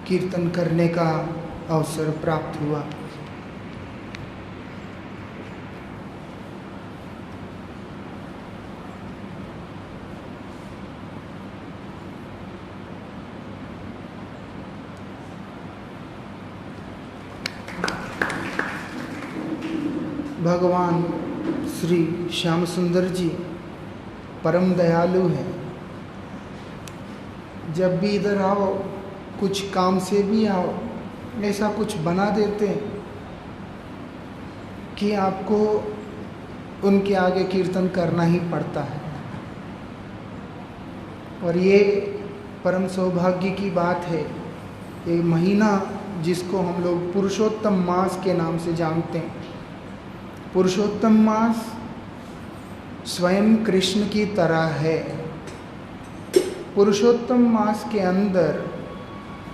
कीर्तन करने का अवसर प्राप्त हुआ। भगवान श्री श्याम सुंदर जी परम दयालु हैं। जब भी इधर आओ, कुछ काम से भी आओ, ऐसा कुछ बना देते हैं कि आपको उनके आगे कीर्तन करना ही पड़ता है। और ये परम सौभाग्य की बात है। ये महीना जिसको हम लोग पुरुषोत्तम मास के नाम से जानते हैं, पुरुषोत्तम मास स्वयं कृष्ण की तरह है। पुरुषोत्तम मास के अंदर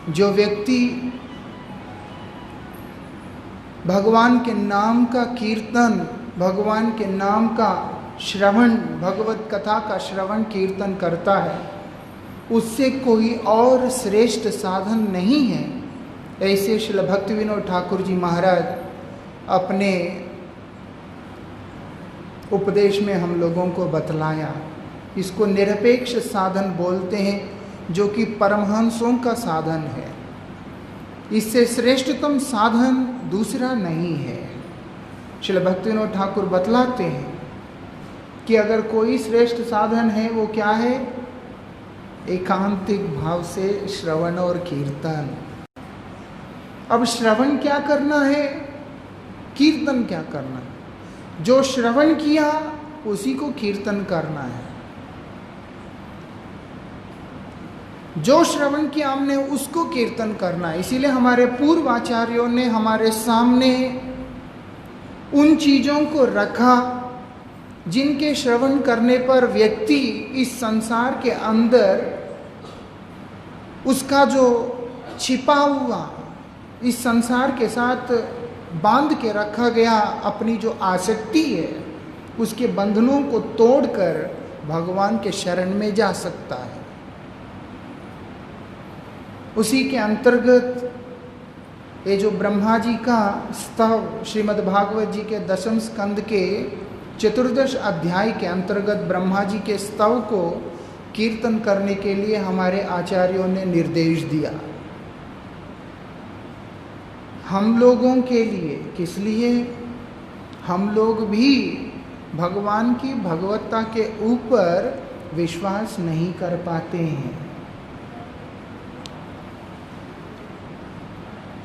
जो व्यक्ति भगवान के नाम का कीर्तन, भगवान के नाम का श्रवण, भगवत कथा का श्रवण कीर्तन करता है, उससे कोई और श्रेष्ठ साधन नहीं है। ऐसे श्रील भक्ति विनोद ठाकुर जी महाराज अपने उपदेश में हम लोगों को बतलाया। इसको निरपेक्ष साधन बोलते हैं, जो कि परमहंसों का साधन है। इससे श्रेष्ठतम साधन दूसरा नहीं है। श्रील भक्ति विनोद ठाकुर बतलाते हैं कि अगर कोई श्रेष्ठ साधन है वो क्या है? एकांतिक भाव से श्रवण और कीर्तन। अब श्रवण क्या करना है, कीर्तन क्या करना है? जो श्रवण किया उसी को कीर्तन करना है। जो श्रवण किया हमने उसको कीर्तन करना है। इसीलिए हमारे पूर्व आचार्यों ने हमारे सामने उन चीजों को रखा जिनके श्रवण करने पर व्यक्ति इस संसार के अंदर उसका जो छिपा हुआ, इस संसार के साथ बांध के रखा गया अपनी जो आसक्ति है, उसके बंधनों को तोड़कर भगवान के शरण में जा सकता है। उसी के अंतर्गत ये जो ब्रह्मा जी का स्तव श्रीमद् भागवत जी के 10वें स्कंद के 14 अध्याय के अंतर्गत ब्रह्मा जी के स्तव को कीर्तन करने के लिए हमारे आचार्यों ने निर्देश दिया। हम लोगों के लिए, किस लिए? हम लोग भी भगवान की भगवत्ता के ऊपर विश्वास नहीं कर पाते हैं।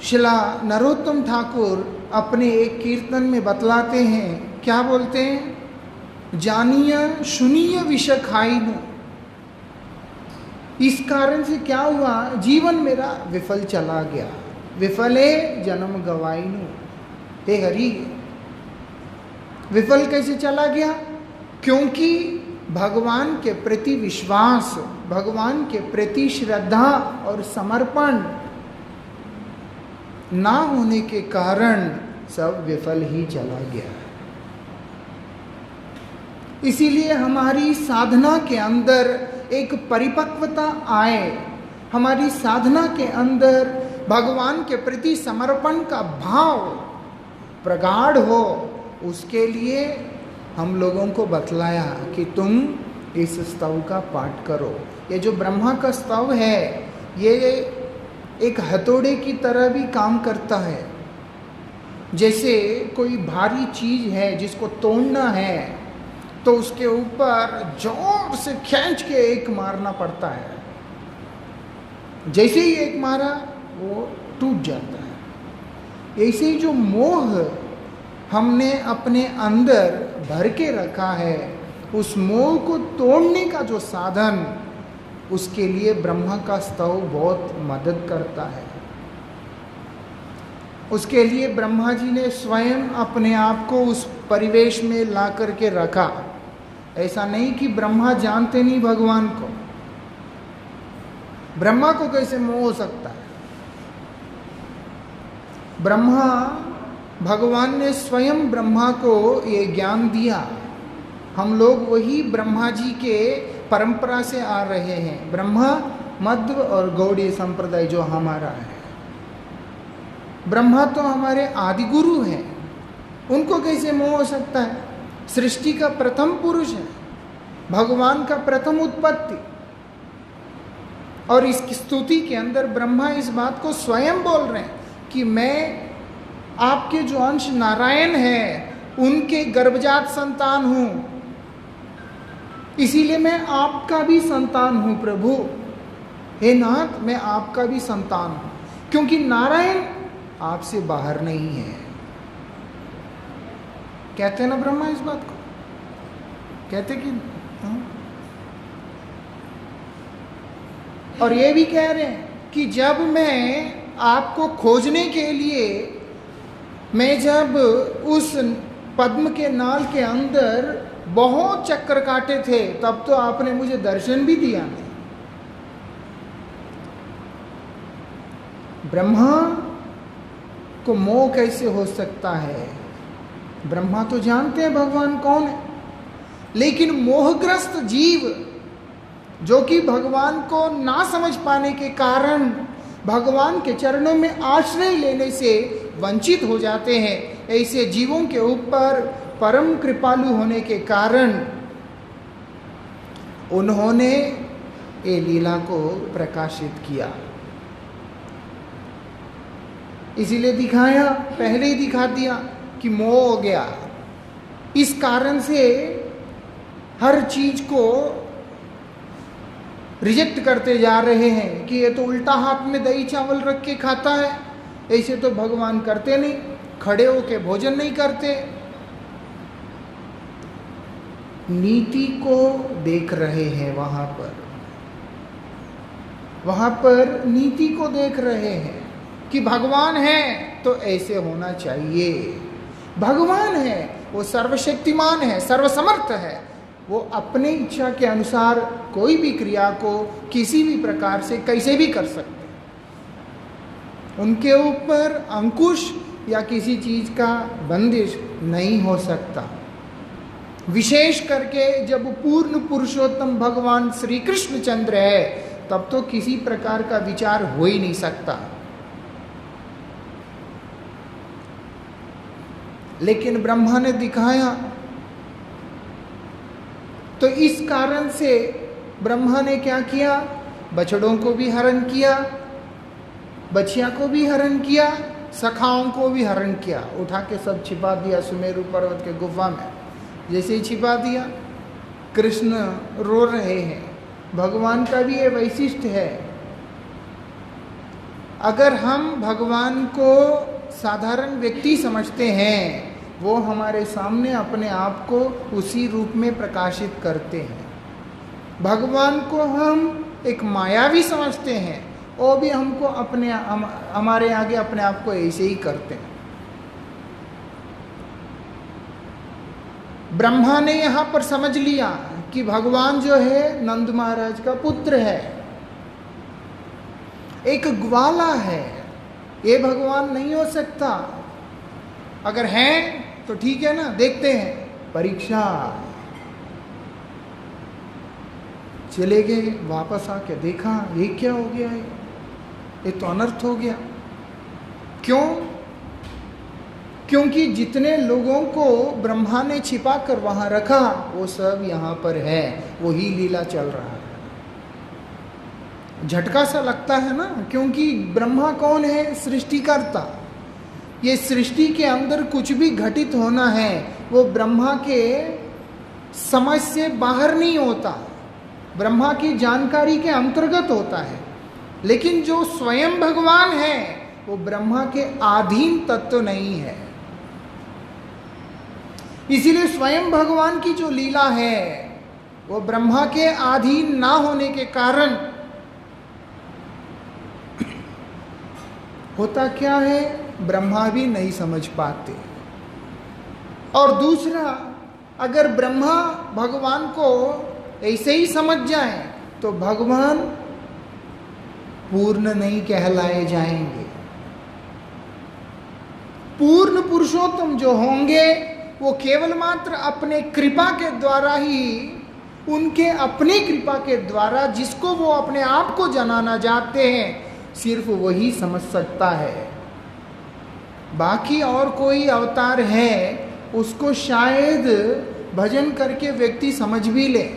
शिला नरोत्तम ठाकुर अपने एक कीर्तन में बतलाते हैं, क्या बोलते हैं? जानिया सुनिय विष खाइन। इस कारण से क्या हुआ? जीवन मेरा विफल चला गया। विफले जन्म गवाइनु। हे हरि, विफल कैसे चला गया? क्योंकि भगवान के प्रति विश्वास, भगवान के प्रति श्रद्धा और समर्पण ना होने के कारण सब विफल ही चला गया। इसीलिए हमारी साधना के अंदर एक परिपक्वता आए, हमारी साधना के अंदर भगवान के प्रति समर्पण का भाव प्रगाढ़ हो, उसके लिए हम लोगों को बतलाया कि तुम इस स्तव का पाठ करो। ये जो ब्रह्मा का स्तव है, ये एक हथौड़े की तरह भी काम करता है। जैसे कोई भारी चीज है जिसको तोड़ना है, तो उसके ऊपर जोर से खींच के एक मारना पड़ता है। जैसे ही एक मारा वो टूट जाता है। ऐसे ही जो मोह हमने अपने अंदर भर के रखा है, उस मोह को तोड़ने का जो साधन, उसके लिए ब्रह्मा का स्तव बहुत मदद करता है। उसके लिए ब्रह्मा जी ने स्वयं अपने आप को उस परिवेश में ला करके रखा। ऐसा नहीं कि ब्रह्मा जानते नहीं भगवान को। ब्रह्मा को कैसे मोह हो सकता है? ब्रह्मा, भगवान ने स्वयं ब्रह्मा को ये ज्ञान दिया। हम लोग वही ब्रह्मा जी के परंपरा से आ रहे हैं। ब्रह्मा, मध्व और गौड़ीय संप्रदाय जो हमारा है, ब्रह्मा तो हमारे आदि गुरु हैं, उनको कैसे मोह हो सकता है? सृष्टि का प्रथम पुरुष है, भगवान का प्रथम उत्पत्ति। और इस स्तुति के अंदर ब्रह्मा इस बात को स्वयं बोल रहे हैं कि मैं आपके जो अंश नारायण है उनके गर्भजात संतान हूं, इसीलिए मैं आपका भी संतान हूं प्रभु। हे नाथ, मैं आपका भी संतान हूं, क्योंकि नारायण आपसे बाहर नहीं है। कहते हैं ना ब्रह्मा इस बात को, कहते कि हाँ? और ये भी कह रहे हैं कि जब मैं आपको खोजने के लिए, मैं जब उस पद्म के नाल के अंदर बहुत चक्कर काटे थे, तब तो आपने मुझे दर्शन भी दिया नहीं। ब्रह्मा को मोह कैसे हो सकता है? ब्रह्मा तो जानते हैं भगवान कौन है, लेकिन मोहग्रस्त जीव जो कि भगवान को ना समझ पाने के कारण भगवान के चरणों में आश्रय लेने से वंचित हो जाते हैं, ऐसे जीवों के ऊपर परम कृपालु होने के कारण उन्होंने ये लीला को प्रकाशित किया। इसीलिए दिखाया, पहले ही दिखा दिया कि मोह हो गया। इस कारण से हर चीज को रिजेक्ट करते जा रहे हैं कि ये तो उल्टा हाथ में दही चावल रख के खाता है, ऐसे तो भगवान करते नहीं, खड़े होके भोजन नहीं करते। नीति को देख रहे हैं वहां पर नीति को देख रहे हैं कि भगवान है तो ऐसे होना चाहिए। भगवान है, वो सर्वशक्तिमान है, सर्वसमर्थ है, वो अपने इच्छा के अनुसार कोई भी क्रिया को किसी भी प्रकार से कैसे भी कर सकते हैं। उनके ऊपर अंकुश या किसी चीज का बंदिश नहीं हो सकता। विशेष करके जब पूर्ण पुरुषोत्तम भगवान श्री कृष्ण चंद्र है, तब तो किसी प्रकार का विचार हो ही नहीं सकता। लेकिन ब्रह्मा ने दिखाया, तो इस कारण से ब्रह्मा ने क्या किया? बछड़ों को भी हरण किया, बछिया को भी हरण किया, सखाओं को भी हरण किया, उठा के सब छिपा दिया सुमेरु पर्वत के गुफा में। जैसे ही छिपा दिया, कृष्ण रो रहे हैं। भगवान का भी ये वैशिष्ट है। अगर हम भगवान को साधारण व्यक्ति समझते हैं, वो हमारे सामने अपने आप को उसी रूप में प्रकाशित करते हैं। भगवान को हम एक मायावी समझते हैं, वो भी हमको हमारे आगे अपने आप को ऐसे ही करते हैं। ब्रह्मा ने यहाँ पर समझ लिया कि भगवान जो है नंद महाराज का पुत्र है, एक ग्वाला है, ये भगवान नहीं हो सकता। अगर है तो ठीक है ना, देखते हैं। परीक्षा, चले गए, वापस आके देखा, ये क्या हो गया है? ये तो अनर्थ हो गया। क्यों? क्योंकि जितने लोगों को ब्रह्मा ने छिपा कर वहां रखा, वो सब यहां पर है, वही लीला चल रहा है। झटका सा लगता है ना, क्योंकि ब्रह्मा कौन है? सृष्टिकर्ता। ये सृष्टि के अंदर कुछ भी घटित होना है, वो ब्रह्मा के समझ से बाहर नहीं होता, ब्रह्मा की जानकारी के अंतर्गत होता है। लेकिन जो स्वयं भगवान है, वो ब्रह्मा के अधीन तत्व नहीं है। इसीलिए स्वयं भगवान की जो लीला है, वो ब्रह्मा के अधीन ना होने के कारण होता क्या है? ब्रह्मा भी नहीं समझ पाते। और दूसरा, अगर ब्रह्मा भगवान को ऐसे ही समझ जाए तो भगवान पूर्ण नहीं कहलाए जाएंगे। पूर्ण पुरुषोत्तम जो होंगे, वो केवल मात्र अपने कृपा के द्वारा ही, उनके अपनी कृपा के द्वारा जिसको वो अपने आप को जनाना चाहते हैं, सिर्फ वही समझ सकता है। बाकी और कोई अवतार है उसको शायद भजन करके व्यक्ति समझ भी ले,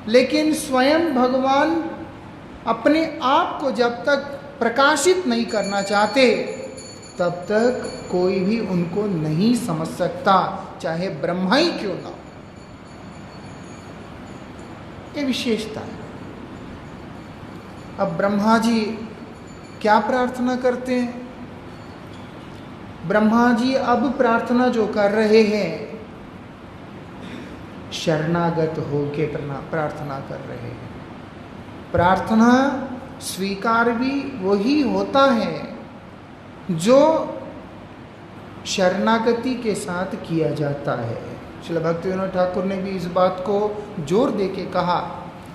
लेकिन स्वयं भगवान अपने आप को जब तक प्रकाशित नहीं करना चाहते तब तक कोई भी उनको नहीं समझ सकता, चाहे ब्रह्मा ही क्यों ना हो। ये विशेषता है। अब ब्रह्मा जी क्या प्रार्थना करते हैं? ब्रह्मा जी अब प्रार्थना जो कर रहे हैं, शरणागत होके प्रार्थना कर रहे हैं। प्रार्थना स्वीकार भी वही होता है जो शरणागति के साथ किया जाता है। श्रील भक्तिविनोद ठाकुर ने भी इस बात को जोर देके कहा,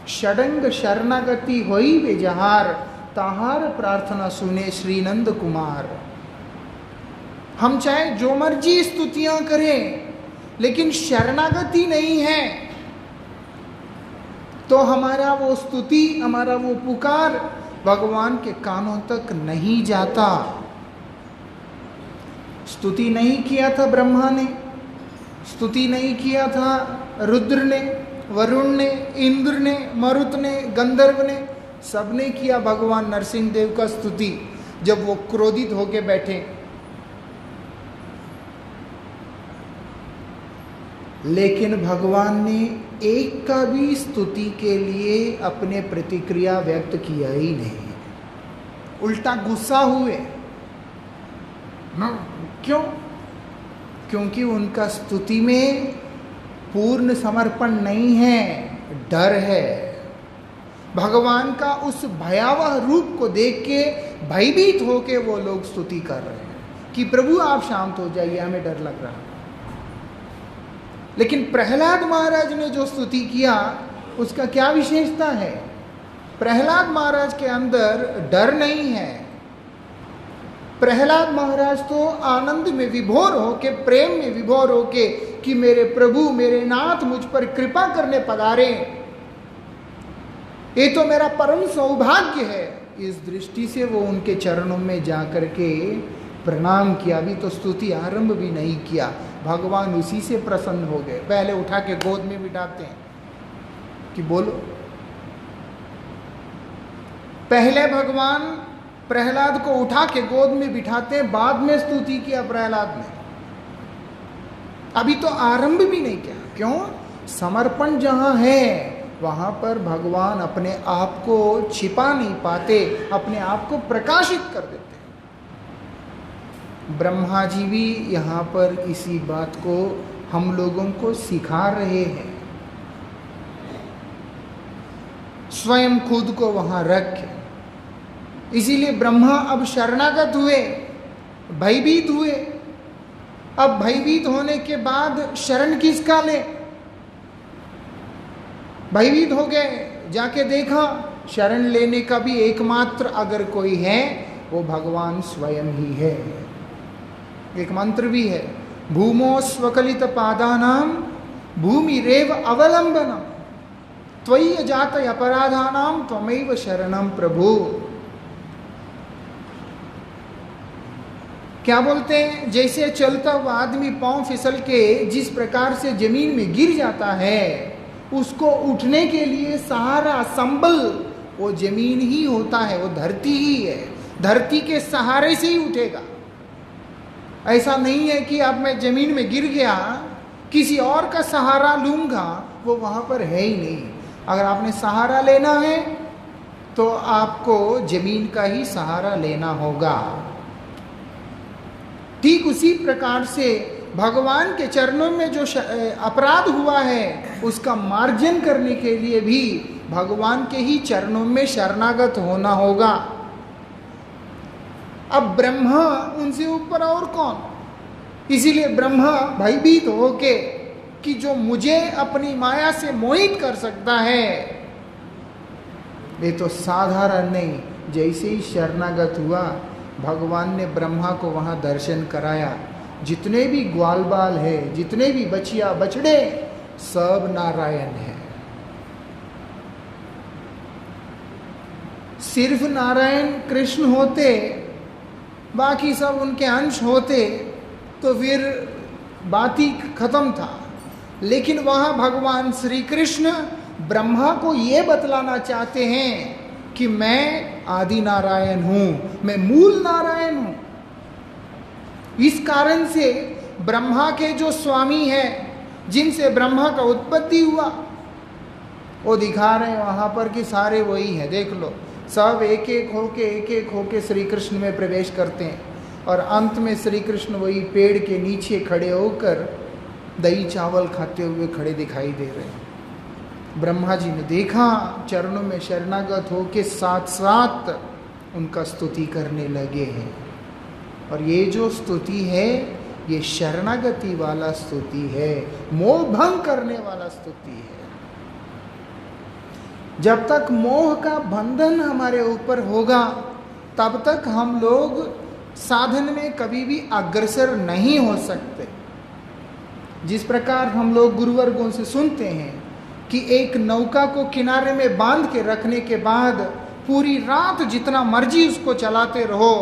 षडंग शरणागति होई वे जहार, ताहार प्रार्थना सुने श्री नंद कुमार। हम चाहे जो मर्जी स्तुतियां करें, लेकिन शरणागति नहीं है तो हमारा वो स्तुति, हमारा वो पुकार भगवान के कानों तक नहीं जाता। स्तुति नहीं किया था ब्रह्मा ने, स्तुति नहीं किया था रुद्र ने, वरुण ने, इंद्र ने, मरुत ने, गंधर्व ने, सबने किया भगवान नरसिंह देव का स्तुति जब वो क्रोधित होके बैठे। लेकिन भगवान ने एक का भी स्तुति के लिए अपने प्रतिक्रिया व्यक्त किया ही नहीं, उल्टा गुस्सा हुए। क्यों? क्योंकि उनका स्तुति में पूर्ण समर्पण नहीं है, डर है। भगवान का उस भयावह रूप को देख के भयभीत होके वो लोग स्तुति कर रहे हैं कि प्रभु आप शांत हो जाइए, हमें डर लग रहा है। लेकिन प्रहलाद महाराज ने जो स्तुति किया उसका क्या विशेषता है? प्रहलाद महाराज के अंदर डर नहीं है। प्रहलाद महाराज तो आनंद में विभोर होके, प्रेम में विभोर होके कि मेरे प्रभु, मेरे नाथ मुझ पर कृपा करने पधारे, ये तो मेरा परम सौभाग्य है। इस दृष्टि से वो उनके चरणों में जाकर के प्रणाम किया। अभी तो स्तुति आरंभ भी नहीं किया, भगवान उसी से प्रसन्न हो गए। पहले उठा के गोद में बिठाते हैं कि बोलो। पहले भगवान प्रहलाद को उठा के गोद में बिठाते हैं, बाद में स्तुति किया प्रहलाद ने। अभी तो आरंभ भी नहीं किया। क्यों? समर्पण जहां है वहां पर भगवान अपने आप को छिपा नहीं पाते, अपने आप को प्रकाशित कर देते। ब्रह्मा जी भी यहाँ पर इसी बात को हम लोगों को सिखा रहे हैं। स्वयं खुद को वहां रख, इसीलिए ब्रह्मा अब शरणागत हुए, भयभीत हुए। अब भयभीत होने के बाद शरण किसका ले? भयभीत हो गए, जाके देखा शरण लेने का भी एकमात्र अगर कोई है वो भगवान स्वयं ही है। एक मंत्र भी है, भूमो स्वकलित पादानाम भूमि रेव अवलंबनम त्वयि जात अपराधानाम त्वमेव शरणम प्रभु। क्या बोलते हैं? जैसे चलता हुआ आदमी पांव फिसल के जिस प्रकार से जमीन में गिर जाता है, उसको उठने के लिए सहारा, संबल वो जमीन ही होता है, वो धरती ही है। धरती के सहारे से ही उठेगा। ऐसा नहीं है कि अब मैं जमीन में गिर गया, किसी और का सहारा लूंगा, वो वहां पर है ही नहीं। अगर आपने सहारा लेना है तो आपको जमीन का ही सहारा लेना होगा। ठीक उसी प्रकार से भगवान के चरणों में जो अपराध हुआ है उसका मार्जन करने के लिए भी भगवान के ही चरणों में शरणागत होना होगा। अब ब्रह्मा उनसे ऊपर और कौन? इसीलिए ब्रह्मा भयभीत होके कि जो मुझे अपनी माया से मोहित कर सकता है ये तो साधारण नहीं। जैसे ही शरणागत हुआ भगवान ने ब्रह्मा को वहां दर्शन कराया। जितने भी ग्वाल बाल है, जितने भी बचिया बछड़े, सब नारायण है। सिर्फ नारायण कृष्ण होते बाकी सब उनके अंश होते तो फिर बात ही खत्म था। लेकिन वहां भगवान श्री कृष्ण ब्रह्मा को ये बतलाना चाहते हैं कि मैं आदि नारायण हूं, मैं मूल नारायण हूं। इस कारण से ब्रह्मा के जो स्वामी है, जिनसे ब्रह्मा का उत्पत्ति हुआ, वो दिखा रहे हैं वहां पर कि सारे वही है। देख लो, सब एक एक होके श्री कृष्ण में प्रवेश करते हैं और अंत में श्री कृष्ण वही पेड़ के नीचे खड़े होकर दही चावल खाते हुए खड़े दिखाई दे रहे हैं। ब्रह्मा जी ने देखा, चरणों में शरणागत होके साथ साथ उनका स्तुति करने लगे हैं। और ये जो स्तुति है, ये शरणागति वाला स्तुति है, मोह भंग करने वाला स्तुति है। जब तक मोह का बंधन हमारे ऊपर होगा, तब तक हम लोग साधन में कभी भी अग्रसर नहीं हो सकते। जिस प्रकार हम लोग गुरुवर्गों से सुनते हैं कि एक नौका को किनारे में बांध के रखने के बाद पूरी रात जितना मर्जी उसको चलाते रहो,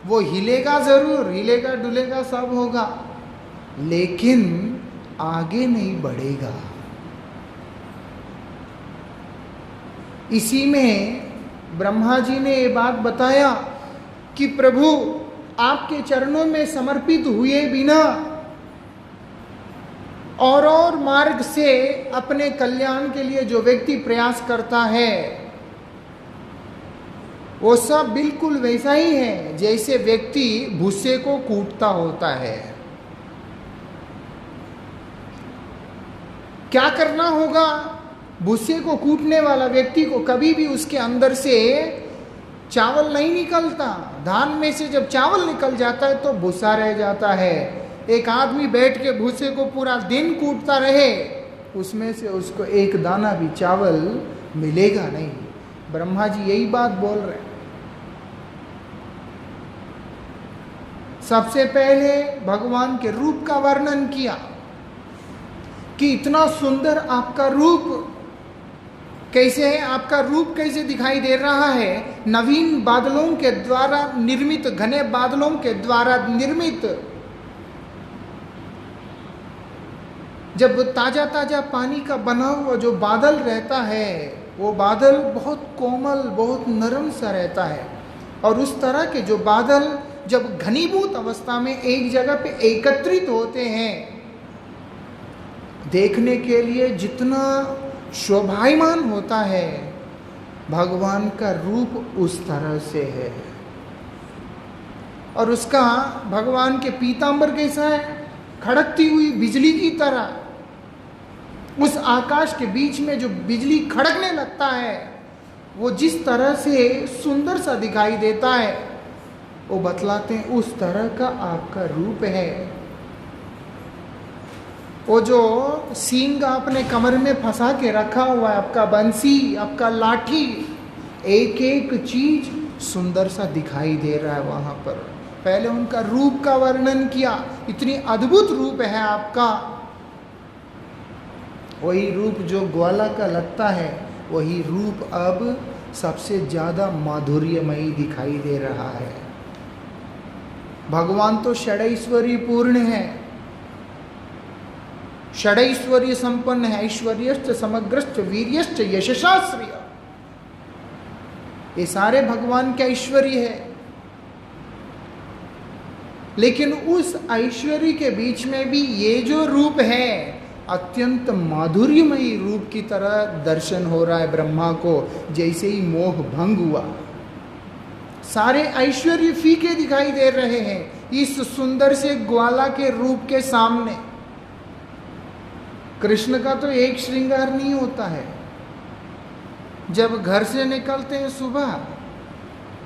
वो हिलेगा जरूर, हिलेगा डुलेगा सब होगा, लेकिन आगे नहीं बढ़ेगा। इसी में ब्रह्मा जी ने ये बात बताया कि प्रभु आपके चरणों में समर्पित हुए बिना और मार्ग से अपने कल्याण के लिए जो व्यक्ति प्रयास करता है, वो सब बिल्कुल वैसा ही है जैसे व्यक्ति भूसे को कूटता होता है। क्या करना होगा? भूसे को कूटने वाला व्यक्ति को कभी भी उसके अंदर से चावल नहीं निकलता। धान में से जब चावल निकल जाता है तो भूसा रह जाता है। एक आदमी बैठ के भूसे को पूरा दिन कूटता रहे, उसमें से उसको एक दाना भी चावल मिलेगा नहीं। ब्रह्मा जी यही बात बोल रहे हैं। सबसे पहले भगवान के रूप का वर्णन किया कि इतना सुंदर आपका रूप कैसे है, आपका रूप कैसे दिखाई दे रहा है। नवीन बादलों के द्वारा निर्मित, घने बादलों के द्वारा निर्मित, जब ताजा ताजा पानी का बना हुआ जो बादल रहता है, वो बादल बहुत कोमल, बहुत नरम सा रहता है। और उस तरह के जो बादल जब घनीभूत अवस्था में एक जगह पे एकत्रित होते हैं, देखने के लिए जितना शोभायमान होता है, भगवान का रूप उस तरह से है। और उसका भगवान के पीतांबर कैसा है? खड़कती हुई बिजली की तरह। उस आकाश के बीच में जो बिजली खड़कने लगता है, वो जिस तरह से सुंदर सा दिखाई देता है, वो बतलाते हैं उस तरह का आपका रूप है। वो जो सींग आपने कमर में फंसा के रखा हुआ है, आपका बंसी, आपका लाठी, एक एक चीज सुंदर सा दिखाई दे रहा है वहां पर। पहले उनका रूप का वर्णन किया, इतनी अद्भुत रूप है आपका। वही रूप जो ग्वाला का लगता है, वही रूप अब सबसे ज्यादा माधुर्यमयी दिखाई दे रहा है। भगवान तो षडैश्वर्य पूर्ण है, षडैश्वर्य संपन्न है। ऐश्वर्यश्च समग्रश्च वीर्यश्च यशशास्त्रीय, ये सारे भगवान के ऐश्वर्य है। लेकिन उस ऐश्वर्य के बीच में भी ये जो रूप है, अत्यंत माधुर्यमयी रूप की तरह दर्शन हो रहा है ब्रह्मा को। जैसे ही मोह भंग हुआ, सारे ऐश्वर्य फीके दिखाई दे रहे हैं इस सुंदर से ग्वाला के रूप के सामने। कृष्ण का तो एक श्रृंगार नहीं होता है। जब घर से निकलते हैं सुबह,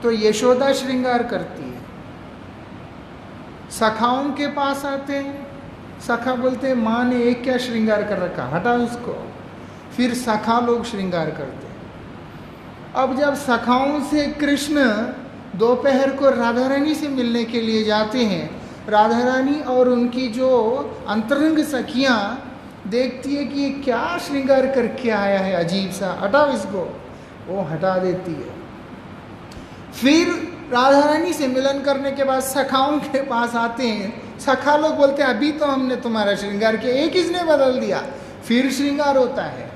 तो यशोदा श्रृंगार करती है। सखाओं के पास आते हैं, सखा बोलते हैं माँ ने एक क्या श्रृंगार कर रखा, हटा उसको। फिर सखा लोग श्रृंगार करते हैं। अब जब सखाओं से कृष्ण दोपहर को राधा रानी से मिलने के लिए जाते हैं, राधा रानी और उनकी जो अंतरंग सखियां देखती है कि ये क्या श्रृंगार करके आया है अजीब सा, हटाओ इसको, वो हटा देती है। फिर राधा रानी से मिलन करने के बाद सखाओं के पास आते हैं। सखा लोग बोलते हैं अभी तो हमने तुम्हारा श्रृंगार किया, एक किसने बदल दिया। फिर श्रृंगार होता है।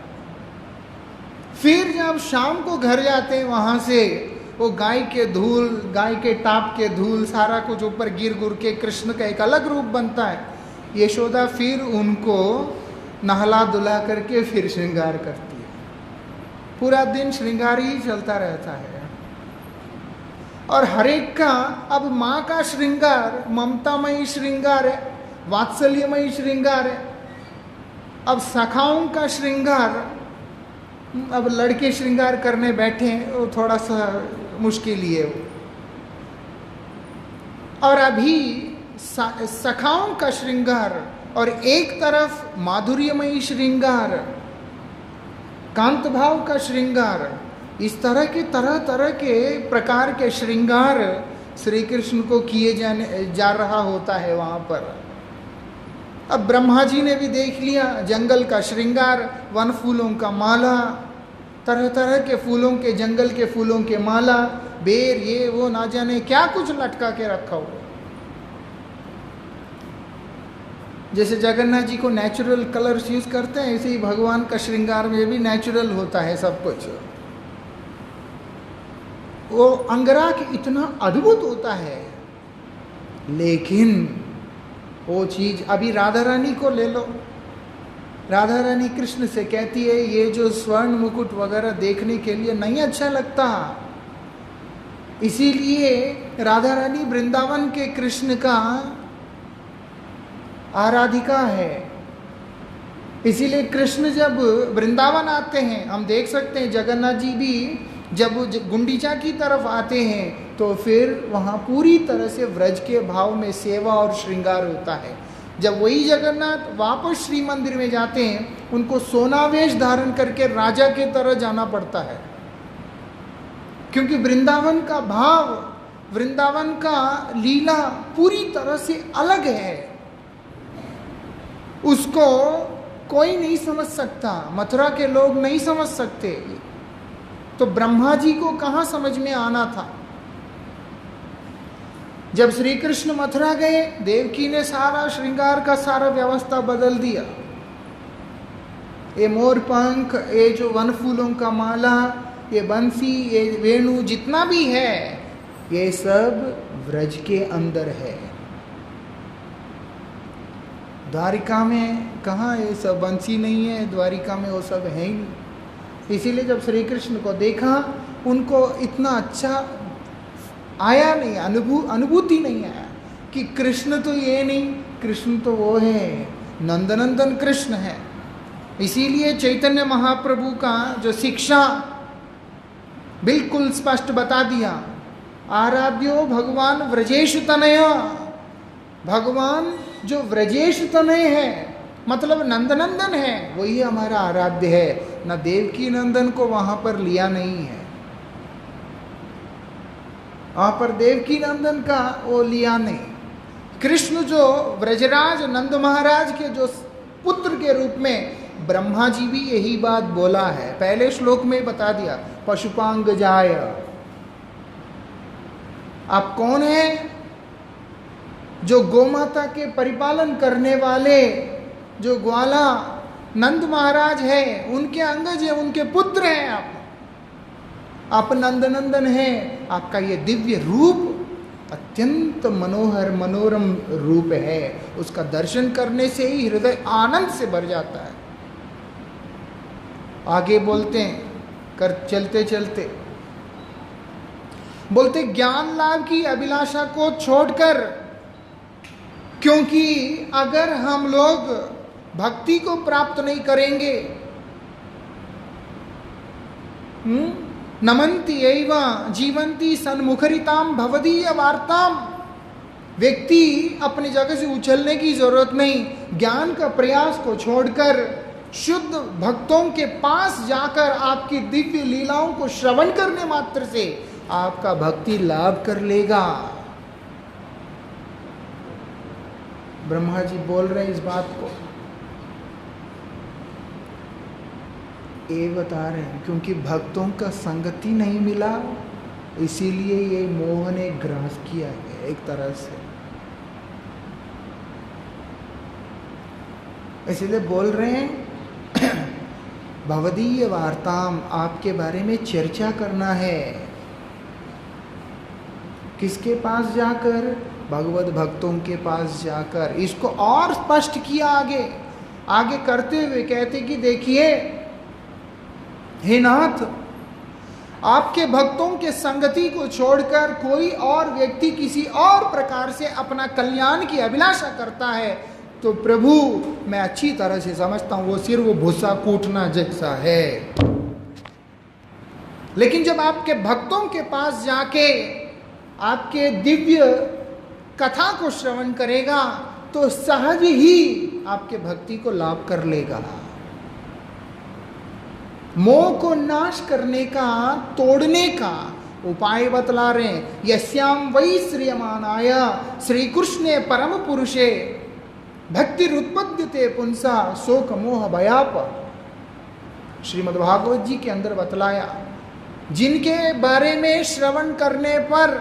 फिर जब शाम को घर जाते हैं, वहां से वो गाय के धूल, गाय के टाप के धूल सारा कुछ ऊपर गिर गुर के कृष्ण का एक अलग रूप बनता है। यशोदा फिर उनको नहला धुला करके फिर श्रृंगार करती है। पूरा दिन श्रृंगार ही चलता रहता है। और हर एक का अब माँ का श्रृंगार ममतामयी श्रृंगार है, वात्सल्यमयी श्रृंगार है। अब सखाओं का श्रृंगार, अब लड़के श्रृंगार करने बैठे हैं, वो थोड़ा सा मुश्किल ही है। और अभी सखाओं का श्रृंगार और एक तरफ माधुर्यमयी श्रृंगार, कांत भाव का श्रृंगार, इस तरह के तरह तरह के प्रकार के श्रृंगार श्री कृष्ण को किए जा रहा होता है वहां पर। अब ब्रह्मा जी ने भी देख लिया जंगल का श्रृंगार, वन फूलों का माला, तरह तरह के फूलों के, जंगल के फूलों के माला, बेर, ये वो ना जाने क्या कुछ लटका के रखा हो। जैसे जगन्नाथ जी को नेचुरल कलर्स यूज करते हैं, ऐसे ही भगवान का श्रृंगार में भी नेचुरल होता है सब कुछ। वो अंगराग इतना अद्भुत होता है, लेकिन वो चीज अभी राधा रानी को ले लो। राधा रानी कृष्ण से कहती है ये जो स्वर्ण मुकुट वगैरह देखने के लिए नहीं अच्छा लगता, इसीलिए राधा रानी वृंदावन के कृष्ण का आराधिका है। इसीलिए कृष्ण जब वृंदावन आते हैं, हम देख सकते हैं जगन्नाथ जी भी जब गुंडीचा की तरफ आते हैं तो फिर वहाँ पूरी तरह से व्रज के भाव में सेवा और श्रृंगार होता है। जब वही जगन्नाथ वापस श्री मंदिर में जाते हैं, उनको सोनावेश धारण करके राजा के तरह जाना पड़ता है, क्योंकि वृंदावन का भाव, वृंदावन का लीला पूरी तरह से अलग है। उसको कोई नहीं समझ सकता, मथुरा के लोग नहीं समझ सकते। तो ब्रह्मा जी को कहाँ समझ में आना था। जब श्री कृष्ण मथुरा गए, देवकी ने सारा श्रृंगार का सारा व्यवस्था बदल दिया। ये मोर पंख, ये जो वन फूलों का माला, ये बंसी, ये वेणु, जितना भी है ये सब व्रज के अंदर है। द्वारिका में कहाँ ये सब बंसी नहीं है, द्वारिका में वो सब है ही नहीं। इसीलिए जब श्री कृष्ण को देखा, उनको इतना अच्छा आया नहीं, अनुभूति नहीं आया कि कृष्ण तो ये नहीं, कृष्ण तो वो है, नंदनंदन कृष्ण है। इसीलिए चैतन्य महाप्रभु का जो शिक्षा बिल्कुल स्पष्ट बता दिया, आराध्यो भगवान व्रजेश तनय। भगवान जो व्रजेश तनय है, मतलब नंदनंदन है, वही हमारा आराध्य है। न देवकी नंदन को वहां पर लिया नहीं है, वहां पर देवकी नंदन का वो लिया नहीं। कृष्ण जो व्रजराज नंद महाराज के जो पुत्र के रूप में, ब्रह्मा जी भी यही बात बोला है, पहले श्लोक में बता दिया, पशुपांग जाय। आप कौन है? जो गोमाता के परिपालन करने वाले, जो ग्वाला नंद महाराज है, उनके अंगज है, उनके पुत्र हैं आप नंदनंदन हैं। आपका ये दिव्य रूप अत्यंत मनोहर मनोरम रूप है, उसका दर्शन करने से ही हृदय आनंद से भर जाता है। आगे बोलते हैं चलते चलते बोलते ज्ञान लाभ की अभिलाषा को छोड़कर, क्योंकि अगर हम लोग भक्ति को प्राप्त नहीं करेंगे, नमन्ति एव जीवंती सन्मुखरिताम भवदीय वार्ताम। व्यक्ति अपनी जगह से उछलने की जरूरत नहीं, ज्ञान का प्रयास को छोड़कर शुद्ध भक्तों के पास जाकर आपकी दिव्य लीलाओं को श्रवण करने मात्र से आपका भक्ति लाभ कर लेगा। ब्रह्मा जी बोल रहे हैं इस बात को, ये बता रहे हैं क्योंकि भक्तों का संगति नहीं मिला, इसीलिए ये मोह ने ग्रास किया है एक तरह से। इसलिए बोल रहे हैं भवदीय वार्ताम, आपके बारे में चर्चा करना है। किसके पास जाकर? भगवत भक्तों के पास जाकर। इसको और स्पष्ट किया आगे करते हुए कहते कि देखिए हे नाथ, आपके भक्तों के संगति को छोड़कर कोई और व्यक्ति किसी और प्रकार से अपना कल्याण की अभिलाषा करता है तो प्रभु मैं अच्छी तरह से समझता हूं वो सिर्फ भूसा कूटना जैसा है। लेकिन जब आपके भक्तों के पास जाके आपके दिव्य कथा को श्रवण करेगा तो सहज ही आपके भक्ति को लाभ कर लेगा। मोह को नाश करने का, तोड़ने का उपाय बतला रहे हैं। यस्याम वै श्रियमानाय श्री कृष्णे परम पुरुषे भक्ति उत्पद्यते पुंसा शोक मोह भयाप। श्रीमद् भागवत जी के अंदर बतलाया जिनके बारे में श्रवण करने पर,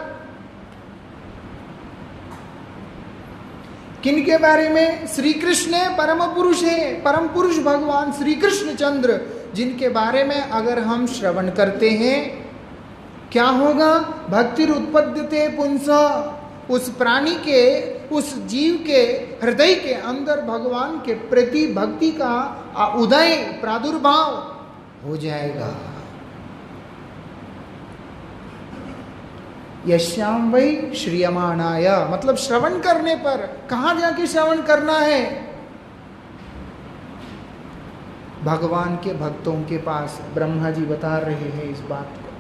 किनके बारे में? श्री कृष्ण परम पुरुष है, परम पुरुष भगवान श्री कृष्ण चंद्र, जिनके बारे में अगर हम श्रवण करते हैं क्या होगा? भक्ति उत्पद्यते पुंसा, उस प्राणी के, उस जीव के हृदय के अंदर भगवान के प्रति भक्ति का उदय, प्रादुर्भाव हो जाएगा। यश्याम वै श्रियमाणाय, मतलब श्रवण करने पर। कहां जाके श्रवण करना है? भगवान के भक्तों के पास। ब्रह्मा जी बता रहे हैं इस बात को,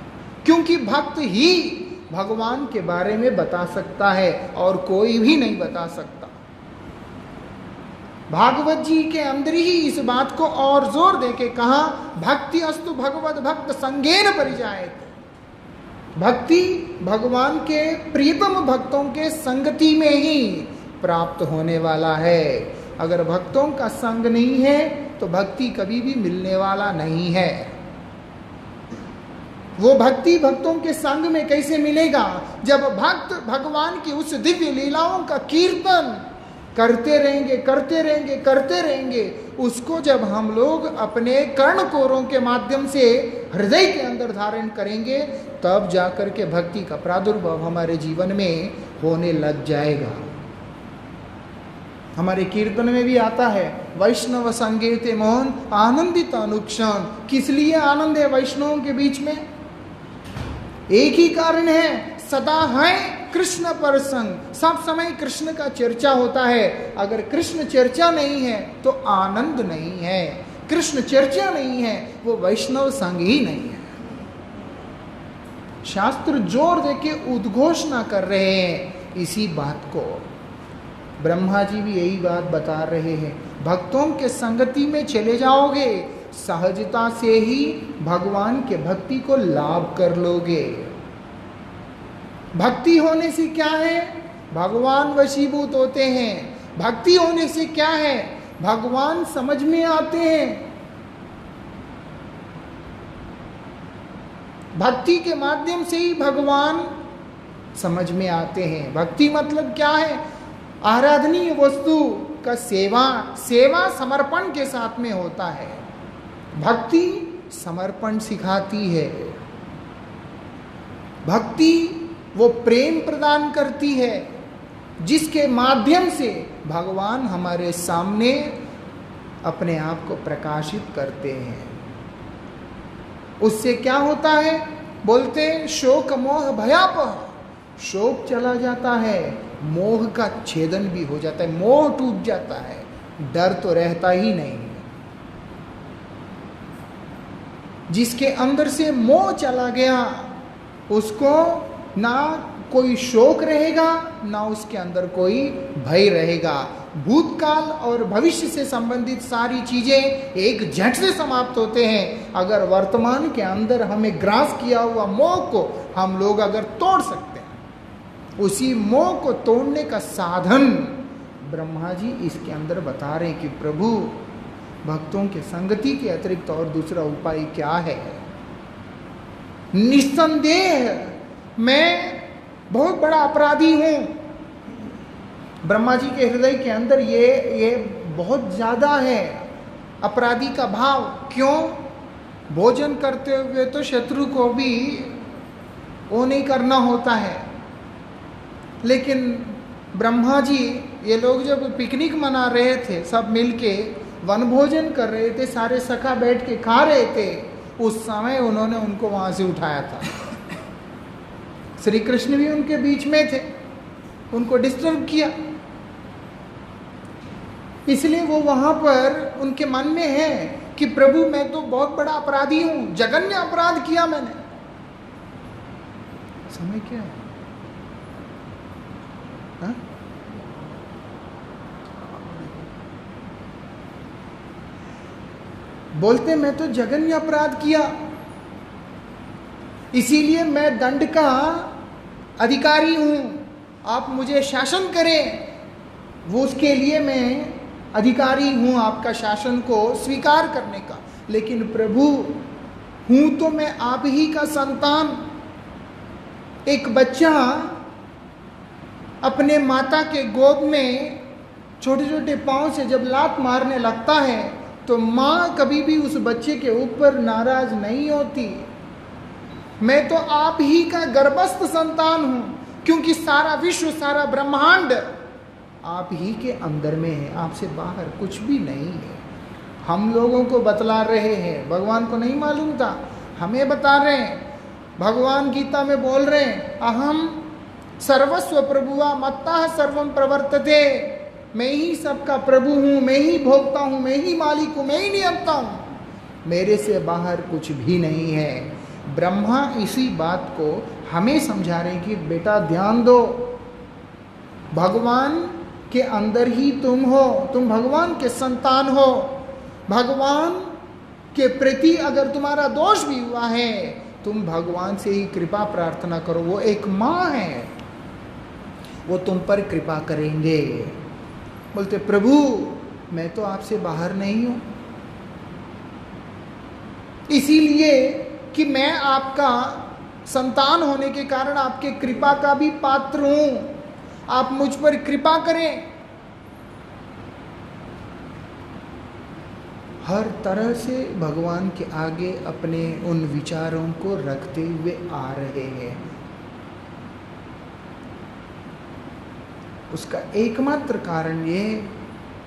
क्योंकि भक्त ही भगवान के बारे में बता सकता है और कोई भी नहीं बता सकता। भागवत जी के अंदर ही इस बात को और जोर देके कहा भक्ति अस्तु भगवत भक्त संगेन परिजायते। भक्ति भगवान के प्रियतम भक्तों के संगति में ही प्राप्त होने वाला है। अगर भक्तों का संग नहीं है तो भक्ति कभी भी मिलने वाला नहीं है। वो भक्ति भक्तों के संग में कैसे मिलेगा? जब भक्त भगवान की उस दिव्य लीलाओं का कीर्तन करते रहेंगे, करते रहेंगे, करते रहेंगे। उसको जब हम लोग अपने कर्णकोरों के माध्यम से हृदय के अंदर धारण करेंगे तब जाकर के भक्ति का प्रादुर्भाव हमारे जीवन में होने लग जाएगा। हमारे कीर्तन में भी आता है वैष्णव संगीते मोहन आनंदित अनुक्षण। किस लिए आनंद है वैष्णवों के बीच में? एक ही कारण है, सदा है कृष्ण पर संग। सब समय कृष्ण का चर्चा होता है। अगर कृष्ण चर्चा नहीं है तो आनंद नहीं है। कृष्ण चर्चा नहीं है वो वैष्णव संग ही नहीं है। शास्त्र जोर देके उद्घोषणा कर रहे हैं इसी बात को। ब्रह्मा जी भी यही बात बता रहे हैं। भक्तों के संगति में चले जाओगे, सहजता से ही भगवान के भक्ति को लाभ कर लोगे। भक्ति होने से क्या है? भगवान वशीभूत होते हैं। भक्ति होने से क्या है? भगवान समझ में आते हैं। भक्ति के माध्यम से ही भगवान समझ में आते हैं। भक्ति मतलब क्या है? आराधनीय वस्तु का सेवा समर्पण के साथ में होता है। भक्ति समर्पण सिखाती है। भक्ति वो प्रेम प्रदान करती है जिसके माध्यम से भगवान हमारे सामने अपने आप को प्रकाशित करते हैं। उससे क्या होता है? बोलते शोक मोह भयापह, शोक चला जाता है, मोह का छेदन भी हो जाता है, मोह टूट जाता है, डर तो रहता ही नहीं। जिसके अंदर से मोह चला गया उसको ना कोई शोक रहेगा ना उसके अंदर कोई भय रहेगा। भूतकाल और भविष्य से संबंधित सारी चीजें एक झट से समाप्त होते हैं अगर वर्तमान के अंदर हमें ग्रास किया हुआ मोह को हम लोग अगर तोड़ सकते हैं। उसी मोह को तोड़ने का साधन ब्रह्मा जी इसके अंदर बता रहे हैं कि प्रभु भक्तों के संगति के अतिरिक्त और दूसरा उपाय क्या है? निस्संदेह मैं बहुत बड़ा अपराधी हूं। ब्रह्मा जी के हृदय के अंदर ये बहुत ज्यादा है अपराधी का भाव। क्यों? भोजन करते हुए तो शत्रु को भी वो नहीं करना होता है, लेकिन ब्रह्मा जी ये लोग जब पिकनिक मना रहे थे, सब मिलके वन भोजन कर रहे थे, सारे सखा बैठ के खा रहे थे, उस समय उन्होंने उनको वहां से उठाया था। श्री कृष्ण भी उनके बीच में थे, उनको डिस्टर्ब किया, इसलिए वो वहां पर उनके मन में है कि प्रभु मैं तो बहुत बड़ा अपराधी हूं, जघन्य अपराध किया मैंने। समय क्या है? हा? बोलते मैं तो जघन्य अपराध किया, इसीलिए मैं दंड का अधिकारी हूं, आप मुझे शासन करें, वो उसके लिए मैं अधिकारी हूं, आपका शासन को स्वीकार करने का। लेकिन प्रभु हूं तो मैं आप ही का संतान। एक बच्चा अपने माता के गोद में छोटे छोटे पांव से जब लात मारने लगता है तो मां कभी भी उस बच्चे के ऊपर नाराज नहीं होती। मैं तो आप ही का गर्भस्थ संतान हूं, क्योंकि सारा विश्व, सारा ब्रह्मांड आप ही के अंदर में है, आपसे बाहर कुछ भी नहीं है। हम लोगों को बतला रहे हैं, भगवान को नहीं मालूम था, हमें बता रहे हैं। भगवान गीता में बोल रहे हैं अहम सर्वस्व प्रभुआ मत्तः सर्वम प्रवर्तते, मैं ही सबका प्रभु हूं, मैं ही भोगता हूं, मैं ही मालिक हूं, मैं ही नियंता हूं, मेरे से बाहर कुछ भी नहीं है। ब्रह्मा इसी बात को हमें समझा रहे हैं कि बेटा ध्यान दो, भगवान के अंदर ही तुम हो, तुम भगवान के संतान हो। भगवान के प्रति अगर तुम्हारा दोष भी हुआ है, तुम भगवान से ही कृपा प्रार्थना करो, वो एक माँ है, वो तुम पर कृपा करेंगे। बोलते प्रभु मैं तो आपसे बाहर नहीं हूं, इसीलिए कि मैं आपका संतान होने के कारण आपके कृपा का भी पात्र हूं, आप मुझ पर कृपा करें। हर तरह से भगवान के आगे अपने उन विचारों को रखते हुए आ रहे हैं। उसका एकमात्र कारण ये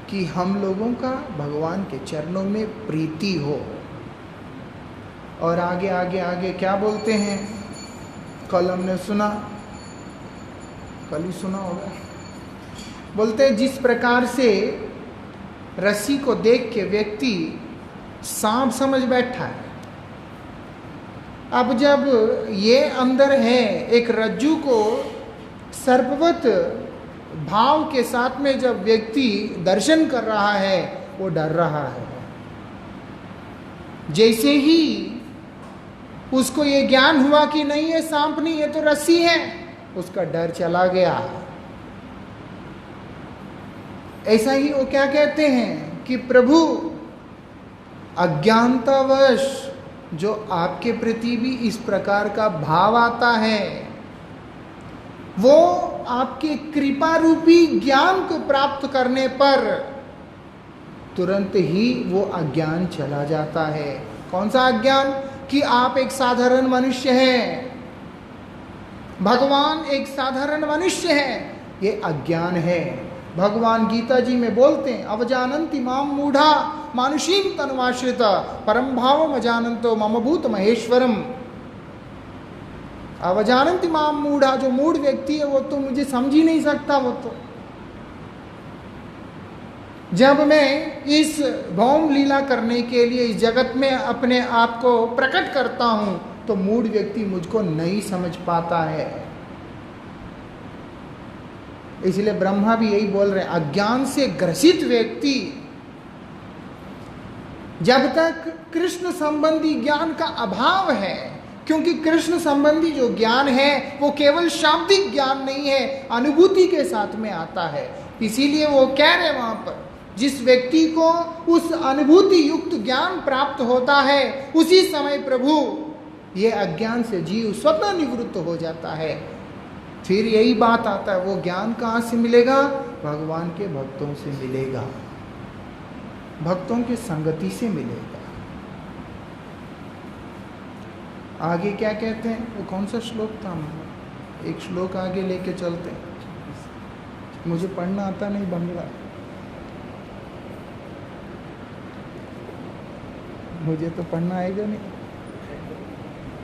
कि हम लोगों का भगवान के चरणों में प्रीति हो। और आगे आगे आगे क्या बोलते हैं, कल हमने सुना, कल ही सुना होगा, बोलते हैं जिस प्रकार से रस्सी को देख के व्यक्ति सांप समझ बैठा है, अब जब ये अंदर है एक रज्जू को सर्पवत भाव के साथ में जब व्यक्ति दर्शन कर रहा है, वो डर रहा है। जैसे ही उसको ये ज्ञान हुआ कि नहीं ये सांप नहीं, ये तो रस्सी है, उसका डर चला गया। ऐसा ही वो क्या कहते हैं कि प्रभु अज्ञानतावश जो आपके प्रति भी इस प्रकार का भाव आता है, वो आपके कृपा रूपी ज्ञान को प्राप्त करने पर तुरंत ही वो अज्ञान चला जाता है। कौन सा अज्ञान? कि आप एक साधारण मनुष्य हैं, भगवान एक साधारण मनुष्य है, ये अज्ञान है। भगवान गीता जी में बोलते हैं अवजानन्ति माम मूढ़ा मानुषीम तन्वाश्रिता परम भावम अजानन्तो मम भूत महेश्वरम। अवजानन्ति माम मूढ़ा, जो मूढ़ व्यक्ति है वो तो मुझे समझ ही नहीं सकता। वो तो जब मैं इस भौम लीला करने के लिए इस जगत में अपने आप को प्रकट करता हूं तो मूढ़ व्यक्ति मुझको नहीं समझ पाता है। इसलिए ब्रह्मा भी यही बोल रहे हैं, अज्ञान से ग्रसित व्यक्ति जब तक कृष्ण संबंधी ज्ञान का अभाव है, क्योंकि कृष्ण संबंधी जो ज्ञान है वो केवल शाब्दिक ज्ञान नहीं है, अनुभूति के साथ में आता है। इसीलिए वो कह रहे वहां पर जिस व्यक्ति को उस अनुभूति युक्त ज्ञान प्राप्त होता है, उसी समय प्रभु ये अज्ञान से जीव स्वतः निवृत्त हो जाता है। फिर यही बात आता है, वो ज्ञान कहाँ से मिलेगा? भगवान के भक्तों से मिलेगा, भक्तों की संगति से मिलेगा। आगे क्या कहते हैं? वो कौन सा श्लोक था? एक श्लोक आगे लेके चलते हैं। मुझे पढ़ना आता नहीं बंगला, मुझे तो पढ़ना आएगा नहीं।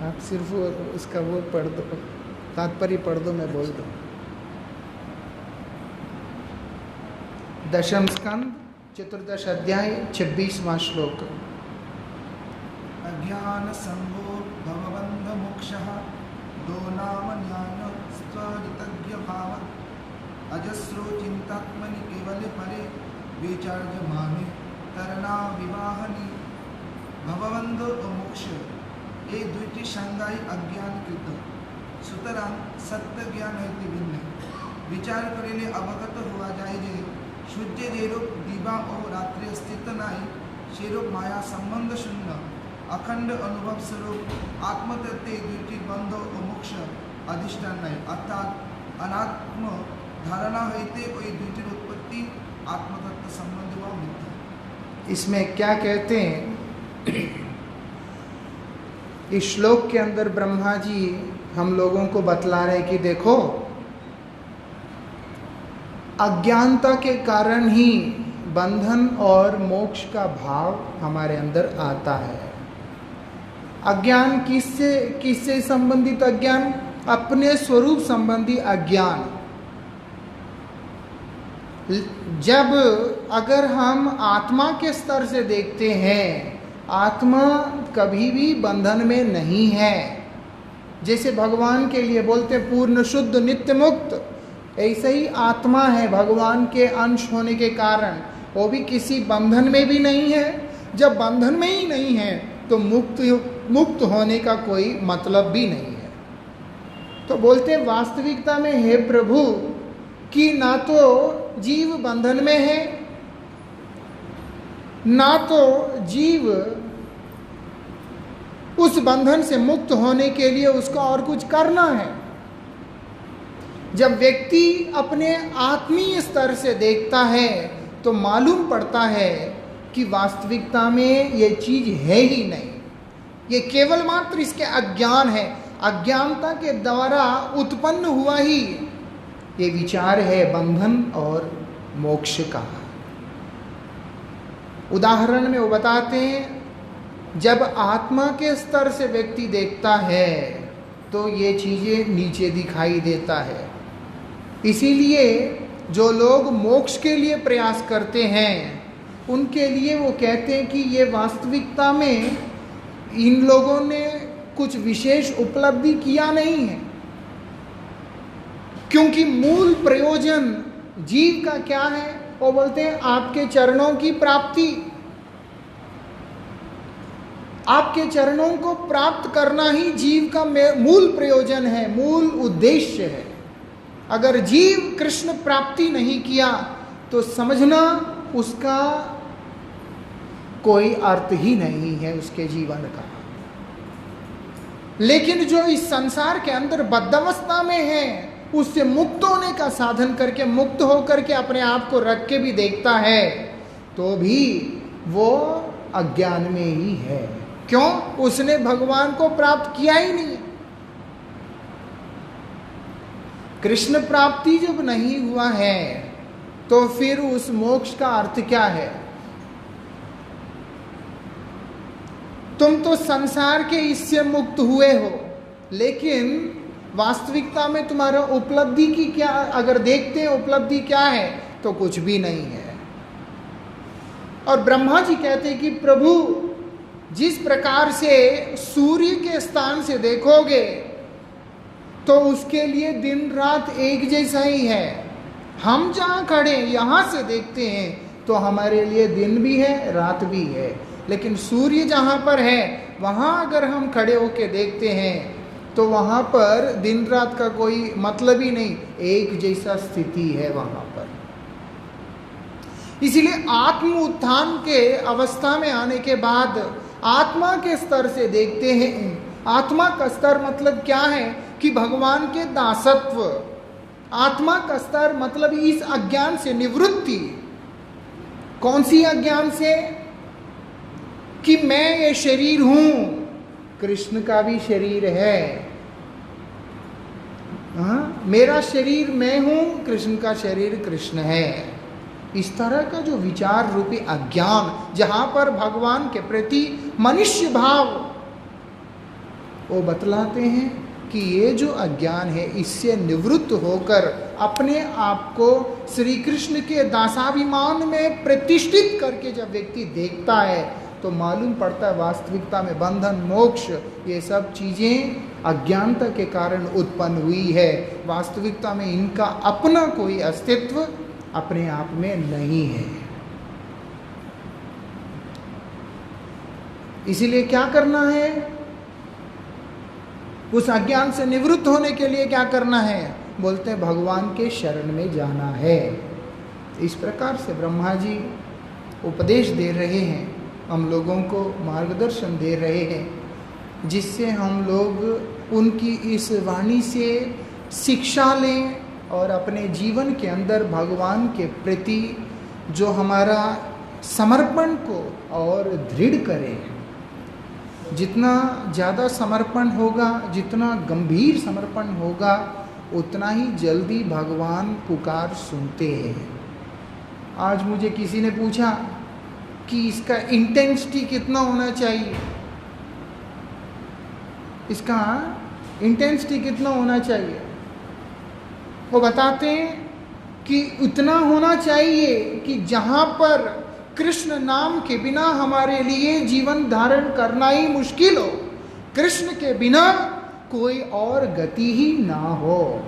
आप सिर्फ उसका वो पढ़ दो, तात्पर्य पढ़ दो, मैं बोल दूँ। दशम स्कंद 14 अध्याय 26वां श्लोक। अज्ञान संगो भवबंध मोक्षः दो नाम ज्ञान स्वजितज्ञ भाव अजस्रो चिंतात्मनि केवल परे विचार्य माने तरना विवाहनी। भवबंध और मोक्ष ये दुईटी संगाई अज्ञान कृत, सुतरां सत्य ज्ञान हইতে ভিন্ন। विचार करिले अवगत हुआ जाए जे सूर्य जेरूप दिवा और रात्रि स्थित नाई, सेरूप माया संबंध शून्य अखंड अनुभव स्वरूप आत्मतत्वे दुईटी बंध और मोक्ष अधिष्ठान नाई, अर्थात अनात्म धारणा हইতে ওই দুইটির उत्पत्ति आत्मतत्व संबंध व मिथ्या। इसमें क्या कहते हैं? इस श्लोक के अंदर ब्रह्मा जी हम लोगों को बतला रहे कि देखो, अज्ञानता के कारण ही बंधन और मोक्ष का भाव हमारे अंदर आता है। अज्ञान किससे संबंधित? अज्ञान अपने स्वरूप संबंधी अज्ञान। जब अगर हम आत्मा के स्तर से देखते हैं, आत्मा कभी भी बंधन में नहीं है। जैसे भगवान के लिए बोलते पूर्ण शुद्ध नित्य मुक्त, ऐसे ही आत्मा है भगवान के अंश होने के कारण वो भी किसी बंधन में भी नहीं है। जब बंधन में ही नहीं है तो मुक्त होने का कोई मतलब भी नहीं है। तो बोलते वास्तविकता में हे प्रभु कि ना तो जीव बंधन में है, ना तो जीव उस बंधन से मुक्त होने के लिए उसको और कुछ करना है। जब व्यक्ति अपने आत्मीय स्तर से देखता है तो मालूम पड़ता है कि वास्तविकता में ये चीज है ही नहीं, ये केवल मात्र इसके अज्ञान है। अज्ञानता के द्वारा उत्पन्न हुआ ही ये विचार है बंधन और मोक्ष का। उदाहरण में वो बताते हैं, जब आत्मा के स्तर से व्यक्ति देखता है तो ये चीजें नीचे दिखाई देता है। इसीलिए जो लोग मोक्ष के लिए प्रयास करते हैं उनके लिए वो कहते हैं कि ये वास्तविकता में इन लोगों ने कुछ विशेष उपलब्धि किया नहीं है, क्योंकि मूल प्रयोजन जीव का क्या है? वो बोलते हैं आपके चरणों की प्राप्ति। आपके चरणों को प्राप्त करना ही जीव का मूल प्रयोजन है, मूल उद्देश्य है। अगर जीव कृष्ण प्राप्ति नहीं किया तो समझना उसका कोई अर्थ ही नहीं है उसके जीवन का। लेकिन जो इस संसार के अंदर बद्धावस्था में है उससे मुक्त होने का साधन करके, मुक्त होकर के अपने आप को रख के भी देखता है तो भी वो अज्ञान में ही है। क्यों? उसने भगवान को प्राप्त किया ही नहीं। कृष्ण प्राप्ति जब नहीं हुआ है तो फिर उस मोक्ष का अर्थ क्या है? तुम तो संसार के इससे मुक्त हुए हो, लेकिन वास्तविकता में तुम्हारा उपलब्धि की क्या, अगर देखते हैं उपलब्धि क्या है तो कुछ भी नहीं है। और ब्रह्मा जी कहते हैं कि प्रभु जिस प्रकार से सूर्य के स्थान से देखोगे तो उसके लिए दिन रात एक जैसा ही है। हम जहाँ खड़े यहाँ से देखते हैं तो हमारे लिए दिन भी है रात भी है, लेकिन सूर्य जहाँ पर है वहाँ अगर हम खड़े होके देखते हैं तो वहाँ पर दिन रात का कोई मतलब ही नहीं, एक जैसा स्थिति है वहाँ पर। इसीलिए आत्म उत्थान के अवस्था में आने के बाद आत्मा के स्तर से देखते हैं आत्मा का स्तर मतलब क्या है कि भगवान के दासत्व। आत्मा का स्तर मतलब इस अज्ञान से निवृत्ति। कौन सी अज्ञान से? कि मैं ये शरीर हूं, कृष्ण का भी शरीर है। मेरा शरीर मैं हूं, कृष्ण का शरीर कृष्ण है। इस तरह का जो विचार रूपी अज्ञान, जहां पर भगवान के प्रति मनुष्य भाव, वो बतलाते हैं कि ये जो अज्ञान है इससे निवृत्त होकर अपने आप को श्री कृष्ण के दासाभिमान में प्रतिष्ठित करके जब व्यक्ति देखता है तो मालूम पड़ता है वास्तविकता में बंधन, मोक्ष, ये सब चीजें अज्ञानता के कारण उत्पन्न हुई है। वास्तविकता में इनका अपना कोई अस्तित्व अपने आप में नहीं है। इसीलिए क्या करना है? उस अज्ञान से निवृत्त होने के लिए क्या करना है? बोलते हैं भगवान के शरण में जाना है। इस प्रकार से ब्रह्मा जी उपदेश दे रहे हैं, हम लोगों को मार्गदर्शन दे रहे हैं, जिससे हम लोग उनकी इस वाणी से शिक्षा लें और अपने जीवन के अंदर भगवान के प्रति जो हमारा समर्पण को और दृढ़ करें। जितना ज़्यादा समर्पण होगा, जितना गंभीर समर्पण होगा, उतना ही जल्दी भगवान पुकार सुनते हैं। आज मुझे किसी ने पूछा कि इसका इंटेंसिटी कितना होना चाहिए, इसका इंटेंसिटी कितना होना चाहिए। वो बताते हैं कि उतना होना चाहिए कि जहाँ पर कृष्ण नाम के बिना हमारे लिए जीवन धारण करना ही मुश्किल हो, कृष्ण के बिना कोई और गति ही ना हो।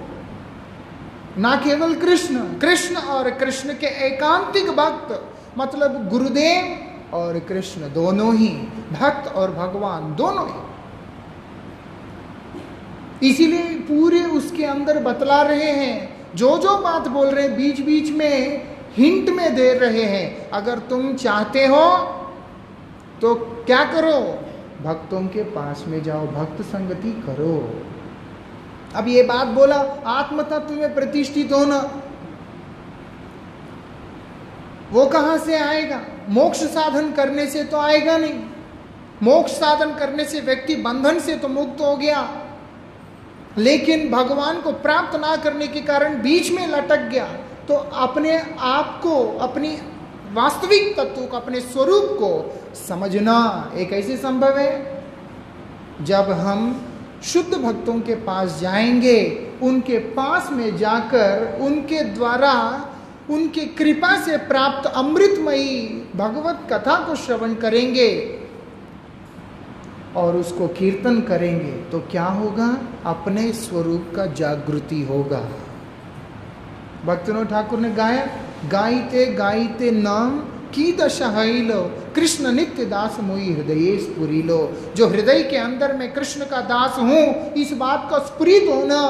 ना केवल कृष्ण, कृष्ण और कृष्ण के एकांतिक भक्त, मतलब गुरुदेव और कृष्ण दोनों ही, भक्त और भगवान दोनों ही। इसीलिए पूरे उसके अंदर बतला रहे हैं, जो जो बात बोल रहे हैं बीच बीच में हिंट में दे रहे हैं। अगर तुम चाहते हो तो क्या करो? भक्तों के पास में जाओ, भक्त संगति करो। अब ये बात बोला आत्म तत्व में प्रतिष्ठित होना, वो कहां से आएगा? मोक्ष साधन करने से तो आएगा नहीं। मोक्ष साधन करने से व्यक्ति बंधन से तो मुक्त हो गया, लेकिन भगवान को प्राप्त ना करने के कारण बीच में लटक गया। तो अपने आप को, अपनी वास्तविक तत्व को, अपने स्वरूप को समझना एक कैसे संभव है? जब हम शुद्ध भक्तों के पास जाएंगे, उनके पास में जाकर उनके द्वारा, उनके कृपा से प्राप्त अमृतमयी भगवत कथा को श्रवण करेंगे और उसको कीर्तन करेंगे, तो क्या होगा? अपने स्वरूप का जागृति होगा। भक्तनो ठाकुर ने गाया, गाइते गाइते नाम की दशहैलो, कृष्ण नित्य दास मोई हृदय स्फुरिलो। जो हृदय के अंदर मैं कृष्ण का दास हूं, इस बात का स्फुरित होना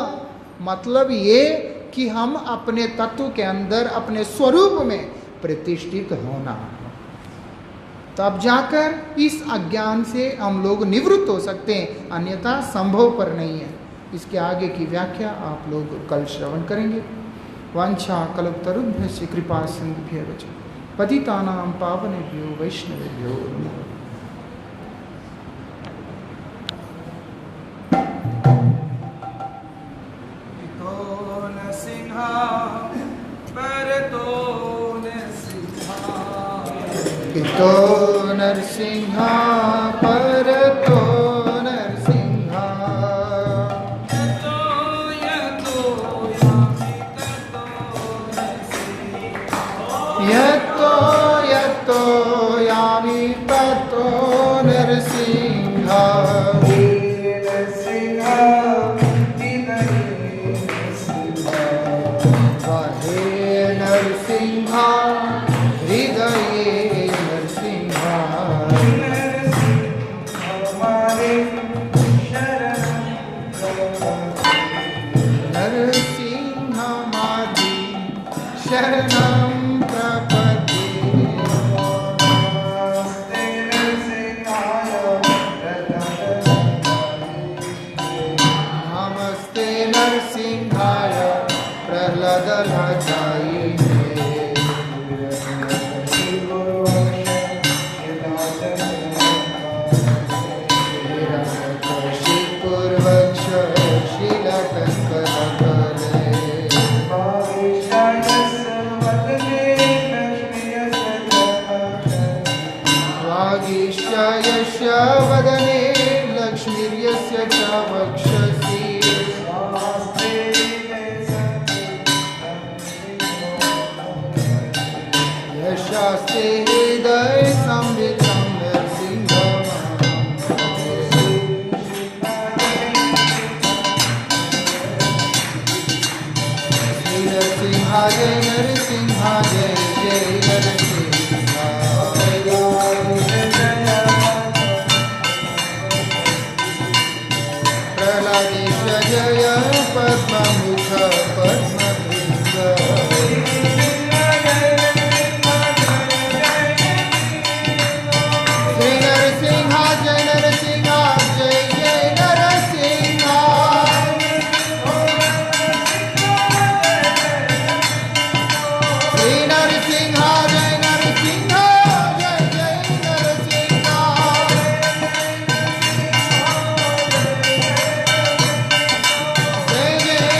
मतलब ये कि हम अपने तत्व के अंदर, अपने स्वरूप में प्रतिष्ठित होना, तब जाकर इस अज्ञान से हम लोग निवृत्त हो सकते हैं, अन्यथा संभव पर नहीं है। इसके आगे की व्याख्या आप लोग कल श्रवण करेंगे। वांछा कल्पतरुभ्यश्च कृपा सिन्धुभ्यः च पतितानां पावनेभ्यो वैष्णवेभ्यो नमः। तो नरसिंहा परतो नरसिंहा, यतो यतो यामि ततो नरसिंहा। नरसिंहा हृदये नरसिंहा, नरसिंहा मादि शरणं प्रपद्ये। सदा चाहिए। पूर्वक्ष वागीशायस्य वदने लक्ष्मीर्यस्य च वक्षसि यशास्ते हृदय संवितं नरसिंहम् श्री नरसिंहा जय नरसिंहा जय जय नरसिंहा प्रहलादेश जय पद्ममुख पद्मभृंग श्री नरसिंहा जय नरसिंहा जय जय नरसिंहा श्री नरसिंहा जय नरसिंहा जय जय नरसिंहा जय जय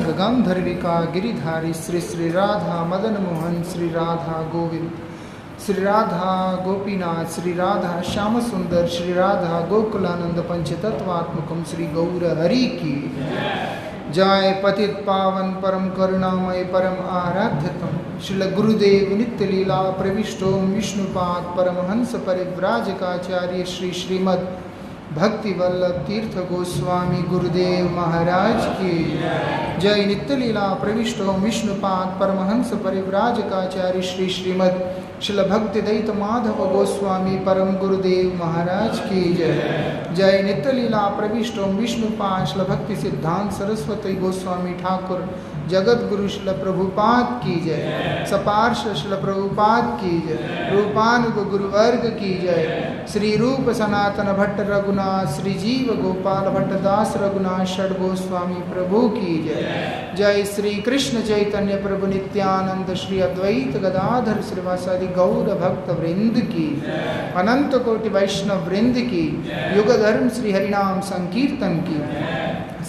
गौरांग गांधर्विका गिरिधारी श्री श्री राधा मदन मोहन श्री राधा गोविंद श्री राधा गोपीनाथ श्री राधा श्याम सुंदर श्री राधा गोकुलानंद पंचतत्वात्मकम श्री गौर हरि की जय। पतित पावन परम करुणामय परम आराध्यतम श्रील गुरुदेव नित्य लीला प्रविष्टो विष्णुपाद परमहंस परिव्राजकाचार्य श्री श्रीमद भक्ति वल्लभ तीर्थ गोस्वामी गुरुदेव महाराज की जय। नित्य लीला प्रविष्टो विष्णुपाद परमहंस परिव्राजकाचार्य श्री श्रीमद शिल भक्ति दैत माधव गोस्वामी परम गुरुदेव महाराज की जय। जय। नित्य लीला प्रविष्टो विष्णुपाद शिल भक्ति सिद्धांत सरस्वती गोस्वामी ठाकुर जगत गुरु शिल प्रभुपाद की जय। सपार्श शिल प्रभुपाद की जय। रूपानुग गुरुवर्ग की जय। श्री रूप सनातन भट्ट रघुनाथ श्री जीव गोपाल भट्ट दास रघुनाथ षड गोस्वामी प्रभु की जय। जय। श्री कृष्ण चैतन्य प्रभु नित्यानंद श्री अद्वैत गदाधर श्रीवासादि गौर भक्त वृंद की अनंत कोटि वैष्णव वृंद की युग धर्म श्री हरिनाम संकीर्तन की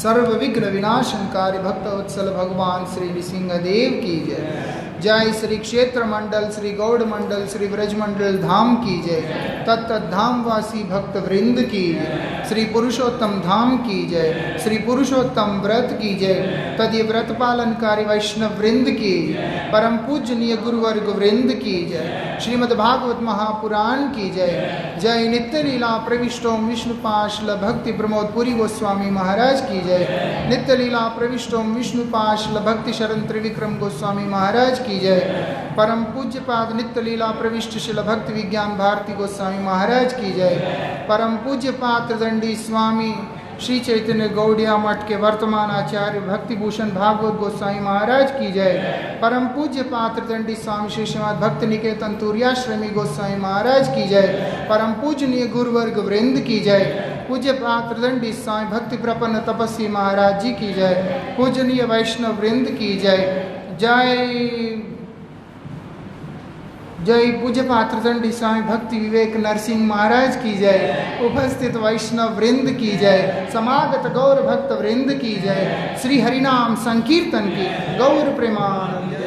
सर्व विघ्न विनाशनकारी भक्त वत्सल भगवान श्री नृसिंहदेव की जय। जय। श्री क्षेत्र मंडल श्री गौड़ मंडल श्री ब्रज मंडल धाम की जय। तत्त धाम वासी भक्त वृंद की जय। श्री पुरुषोत्तम धाम की जय। श्री पुरुषोत्तम व्रत की जय। तदि व्रत पालनकारी वैष्णव वृंद की जय। परम पूजनीय गुरुवर्ग वृंद की जय। श्रीमद् भागवत महापुराण की जय। जय। नित्य लीला प्रविष्टो विष्णुपाशल भक्ति प्रमोद पुरी गोस्वामी महाराज की जय। नित्य लीला प्रविष्टो विष्णुपाशल भक्ति शरण त्रिविक्रम गोस्वामी महाराज की जय। परम पूज्य पाद नित्य लीला प्रविष्ट शिल भक्ति विज्ञान भारती गोस्वामी महाराज की जय। परम पूज्य पात्र दंडी स्वामी श्री चैतन्य गौड़िया मठ के वर्तमान आचार्य भक्ति भूषण भागवत गोस्वामी महाराज की जय। परम पूज्य पात्र दंडी स्वामी श्री श्रीमद भक्ति निकेतन तुर्याश्रमी गोस्वामी महाराज की जय। परम पूजनीय गुरुवर्ग वृंद की जय। पूज्य पात्र दंडी स्वामी भक्ति प्रपन्न तपस्वी महाराज जी की जय। पूजनीय वैष्णव वृंद की जय। जय। जय। पूज्य पात्र दंडी स्वामी भक्ति विवेक नरसिंह महाराज की जय। उपस्थित वैष्णव वृंद की जय। समागत गौर भक्त वृंद की जय। श्री हरिनाम संकीर्तन की गौर प्रेमानंद।